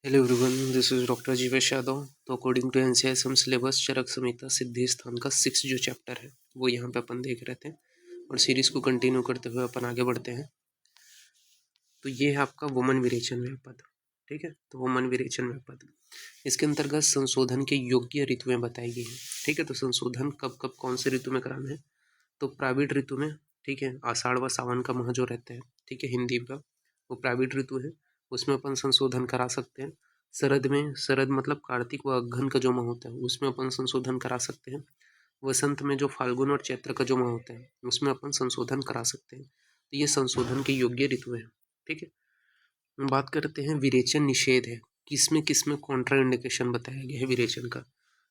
Hello everyone, this is doctor Jeevesh Yadav. तो according to NCISM syllabus Charak Samhita Siddhi Sthana का 6 जो चैप्टर है वो यहाँ पे अपन देख रहे थे और सीरीज को कंटिन्यू करते हुए अपन आगे बढ़ते हैं। तो ये है आपका वमन विरेचन व्यापद। ठीक है, तो वमन विरेचन व्यापद इसके अंतर्गत संशोधन के योग्य ऋतुएं बताई गई हैं। ठीक है, तो संशोधन कब कब कौन से ऋतु में कराना है? तो प्राविड ऋतु में। ठीक है, आषाढ़ व सावन का माह जो रहता है, ठीक है, हिंदी का, वो प्राविड ऋतु है, उसमें अपन संशोधन करा सकते हैं। शरद में, शरद मतलब कार्तिक व अघ्न का जो माह होता है उसमें अपन संशोधन करा सकते हैं। वसंत में जो फाल्गुन और चैत्र का जो माह होता है उसमें अपन संशोधन करा सकते हैं। तो ये संशोधन के योग्य ऋतु है। ठीक है, हम बात करते हैं विरेचन निषेध है, किसमें कॉन्ट्रा इंडिकेशन बताया गया है विरेचन का।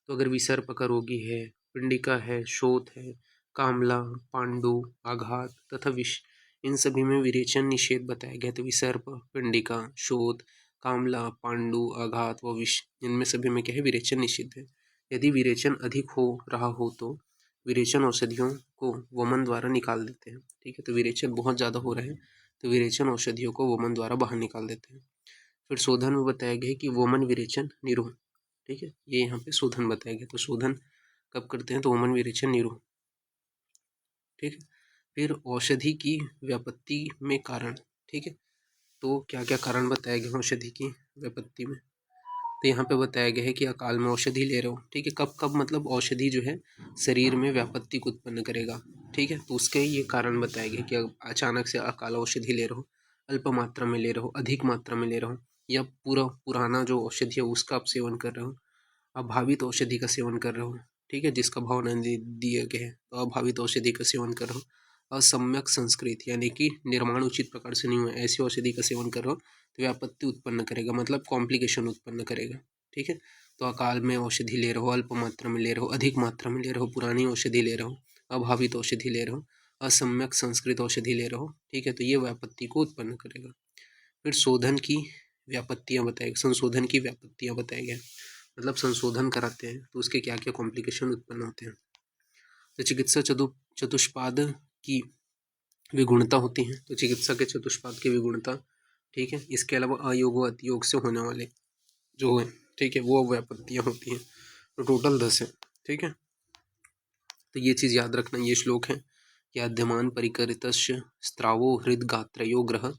तो अगर विसर्प रोगी है, पिंडिका है, शोथ है, कामला, पांडु, आघात तथा विष, इन सभी में विरेचन निषेध बताया गया। तो विसर्प, पिंडिका, शोथ, कामला, पांडु, आघात व विष, इनमें सभी में क्या है? विरेचन निषिद्ध है। यदि विरेचन अधिक हो रहा हो तो विरेचन औषधियों को वमन द्वारा निकाल देते हैं। ठीक है, तो विरेचन बहुत ज़्यादा हो रहा है तो विरेचन औषधियों को वमन द्वारा बाहर निकाल देते हैं। फिर शोधन में बताया गया है कि वमन विरेचन निरोध। ठीक है, ये यहाँ पे शोधन बताया गया। तो शोधन कब करते हैं? तो वमन विरेचन निरोध। ठीक है, फिर औषधि की व्यापत्ति में कारण। ठीक है, तो क्या क्या कारण बताया गया औषधि की व्यापत्ति में? तो यहाँ पे बताया गया है कि अकाल में औषधि ले रहे हो। ठीक है, कब कब मतलब औषधि जो है शरीर में व्यापत्ति को उत्पन्न करेगा। ठीक है, तो उसके ये कारण बताया गया कि अचानक से अकाल औषधि ले रहे हो, अल्प मात्रा में ले रहे हो, अधिक मात्रा में ले रहे हो, या पूरा पुराना जो औषधि है उसका आप सेवन कर रहे हो, अभावित औषधि का सेवन कर रहे हो। ठीक है, जिसका भाव नहीं दिए गए हैं, तो अभावित औषधि का सेवन कर रहे हो। असम्यक संस्कृत यानी कि निर्माण उचित प्रकार से नहीं हुआ, ऐसी औषधि का सेवन कर रहे हो तो व्यापत्ति उत्पन्न करेगा, मतलब कॉम्प्लिकेशन उत्पन्न करेगा। ठीक है, तो अकाल में औषधि ले रहे हो, अल्प मात्रा में ले रहे हो, अधिक मात्रा में ले रहे हो, पुरानी औषधि ले रहे हो, अभावित औषधि ले रहे हो, असम्यक संस्कृत औषधि ले रहे हो। ठीक है, तो ये व्यापत्ति को उत्पन्न करेगा। फिर शोधन की व्यापत्तियाँ बताई, संशोधन की व्यापत्तियाँ बताई गए, मतलब संशोधन कराते हैं तो उसके क्या क्या कॉम्प्लिकेशन उत्पन्न होते हैं। तो चिकित्सा चतुष्पाद की विगुणता होती है, तो चिकित्सा के चतुष्पाद की विगुणता। ठीक है, इसके अलावा अयोग व अतियोग से होने वाले जो है, ठीक है, वो व्यापत्तियाँ होती हैं। तो टोटल 10 है। ठीक है, तो ये चीज़ याद रखना। ये श्लोक है कि आद्यमान परिकरितस्य स्त्रावो हृदगात्रयो ग्रह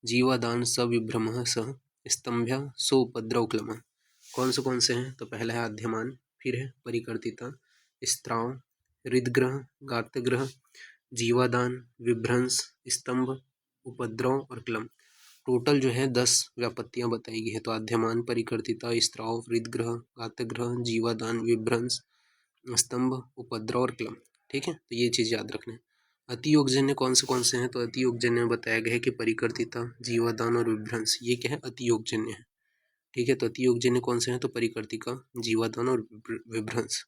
जीवादान सविभ्रम सह स्तंभ्य सोपद्रवक्लम। कौन से हैं? तो पहला है आद्यमान, फिर है परिकर्तिता, स्त्राव, हृदग्रह, गात्रग्रह, जीवादान, विभ्रंश, स्तंभ, उपद्रव और क्लम। टोटल जो है 10 व्यापत्तियां बताई गई है। तो आद्यमान, परिकर्तिता, स्त्राव, हृदग्रह, गात्रग्रह, जीवादान, विभ्रंश, स्तंभ, उपद्रव और क्लम। ठीक है, तो ये चीज़ याद रखना है। अतियोगजन्य कौन से हैं? तो अतियोगजन्य में बताया गया है कि परिकर्तिता, जीवादान और विभ्रंश, ये क्या है? अतियोगजन्य है। ठीक है, तो अतियोगजन्य कौन से हैं? तो परिकर्तिका, जीवादान और विभ्रंश।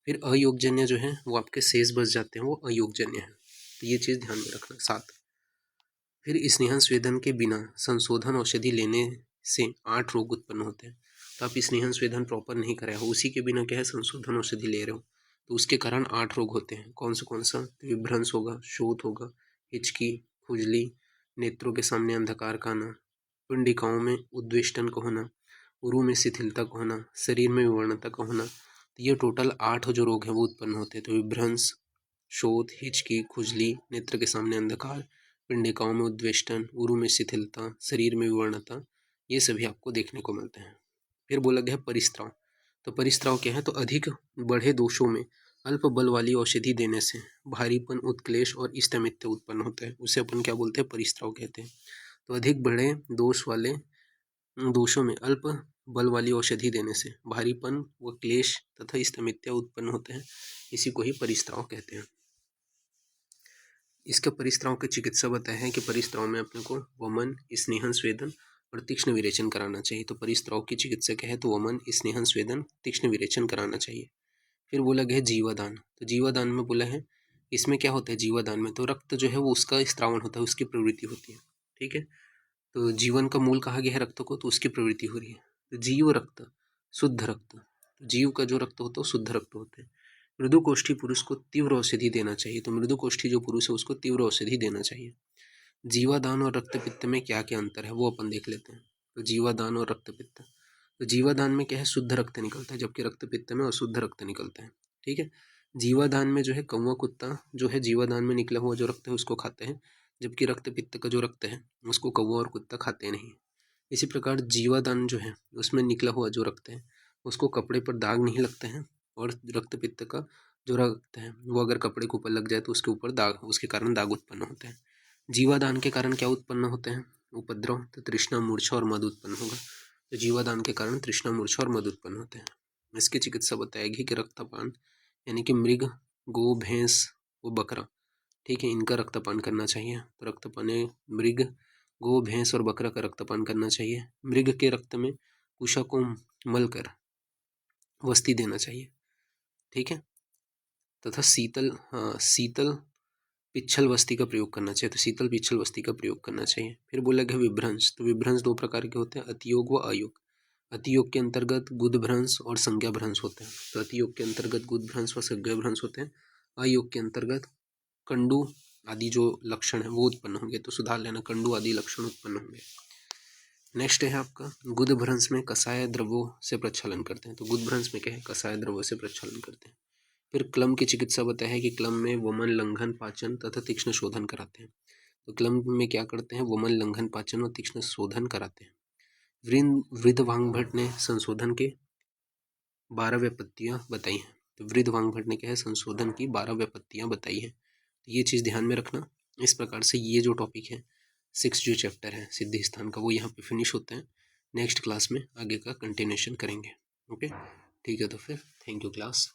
फिर अयोगजन्य जो है वो आपके शेष बच जाते हैं, वो अयोगजन्य है। तो ये चीज़ ध्यान में रखना। 7, फिर स्नेहन स्वेदन के बिना संशोधन औषधि लेने से 8 रोग उत्पन्न होते हैं। तो आप स्नेहन स्वेदन प्रॉपर नहीं कराए हो, उसी के बिना क्या है? संशोधन औषधि ले रहे हो, तो उसके कारण 8 रोग होते हैं। कौन सा? तो विभ्रंश होगा, शोथ होगा, हिचकी, खुजली, नेत्रों के सामने अंधकार का आना, पिंडिकाओं में उद्वेष्टन का होना, उरु में शिथिलता का होना, शरीर में विवर्णता का होना। तो ये टोटल 8 जो रोग हैं वो उत्पन्न होते हैं। तो विभ्रंश, शोथ, हिचकी, खुजली, नेत्र के सामने अंधकार, पिंडिकाओं में उद्वेष्टन, उरु में शिथिलता, शरीर में विवर्णता, ये सभी आपको देखने को मिलते हैं। फिर बोला गया परिस्राव। तो परिस्राव क्या है? तो अधिक बढ़े दोषों में अल्प बल वाली औषधि देने से भारीपन, उत्क्लेश और स्थमित्य उत्पन्न होता है, उसे अपन क्या बोलते हैं? परिस्राव कहते हैं। तो अधिक बढ़े दोष वाले दोषों में अल्प बल वाली औषधि देने से भारीपन व क्लेश तथा स्थमित्य उत्पन्न होते हैं, इसी को ही परिस्राव कहते हैं। इसके परिस्राव की चिकित्सा बताया है कि परिस्राव में अपने को वमन, स्नेहन स्वेदन और तीक्ष्ण विरेचन कराना चाहिए। तो परिस्राव की चिकित्सा क्या है? तो वमन, स्नेहन स्वेदन, तीक्ष्ण विरेचन कराना चाहिए। फिर बोला गया है जीवादान। तो जीवादान में बोला है, इसमें क्या होता है जीवादान में? तो रक्त जो है वो उसका स्त्रावण होता है, उसकी प्रवृत्ति होती है। ठीक है, तो जीवन का मूल कहा गया है रक्त को, तो उसकी प्रवृत्ति हो रही है। तो जीव रक्त, शुद्ध रक्त, तो जीव का जो रक्त होता है वो शुद्ध रक्त होता है। मृदुकोष्ठी पुरुष को तीव्र औषधि देना चाहिए। तो मृदुकोष्ठी जो पुरुष है उसको तीव्र औषधि देना चाहिए। जीवादान और रक्तपित्त में क्या क्या अंतर है वो अपन देख लेते हैं। तो जीवादान और रक्तपित्त, तो जीवादान में क्या है, शुद्ध रक्त निकलता है, जबकि रक्त पित्त में अशुद्ध रक्त निकलता है। ठीक है, जीवादान में जो है कौवा कुत्ता जो है जीवादान में निकला हुआ जो रक्त है उसको खाते हैं, जबकि रक्त पित्त का जो रक्त है उसको कौवा और कुत्ता खाते नहीं। इसी प्रकार जीवादान जो है उसमें निकला हुआ जो रक्त है उसको कपड़े पर दाग नहीं लगते हैं, और रक्त पित्त का जो रक्त है वो अगर कपड़े के ऊपर लग जाए तो उसके ऊपर दाग, उसके कारण दाग उत्पन्न होते हैं। जीवादान के कारण क्या उत्पन्न होते हैं, उपद्रव, तो तृष्णा, मूर्छा और मद उत्पन्न होगा। तो जीवादान के कारण तृष्णा, मूर्छा और मद उत्पन्न होते हैं। इसकी चिकित्सा बताएगी कि रक्तपान यानी कि मृग, गो, भैंस व बकरा, ठीक है, इनका रक्तपान करना चाहिए। तो रक्तपान मृग, गो, भैंस और बकरा का रक्तपान करना चाहिए। मृग के रक्त में कुशा को मलकर वस्ती देना चाहिए। ठीक है, तथा शीतल पिच्छल वस्ती का प्रयोग करना चाहिए। तो शीतल पिच्छल वस्ती का प्रयोग करना चाहिए। फिर बोला गया विभ्रंश। तो विभ्रंश दो प्रकार के होते हैं, अतियोग व अयोग। अतियोग के अंतर्गत गुदभ्रंश और संज्ञाभ्रंश होते हैं। तो अतियोग के अंतर्गत गुदभ्रंश व संज्ञाभ्रंश होते हैं। अयोग के अंतर्गत कंडू आदि जो लक्षण है वो उत्पन्न होंगे। तो सुधार लेना, कंडू आदि लक्षण उत्पन्न होंगे। नेक्स्ट है आपका गुदभ्रंश में कसाय द्रवों से प्रक्षालन करते हैं। तो गुदभ्रंश में क्या है, कसाय द्रवों से प्रक्षालन करते हैं। फिर क्लम की चिकित्सा बताया है कि क्लम में वमन, लंघन, पाचन तथा तीक्ष्ण शोधन कराते हैं। तो क्लम में क्या करते हैं, वमन, लंघन, पाचन और तीक्ष्ण शोधन कराते हैं। वृद्धवांग ने संशोधन के 12 व्युत्पत्तियां बताई हैं। तो वृद्धवांग ने क्या है, संशोधन की 12 व्युत्पत्तियां बताई हैं। तो ये चीज़ ध्यान में रखना। इस प्रकार से ये जो टॉपिक है 6 जो चैप्टर है सिद्धि स्थान का वो यहाँ पे फिनिश होते हैं। नेक्स्ट क्लास में आगे का कंटिन्यूशन करेंगे। ओके, ठीक है, तो फिर थैंक यू क्लास।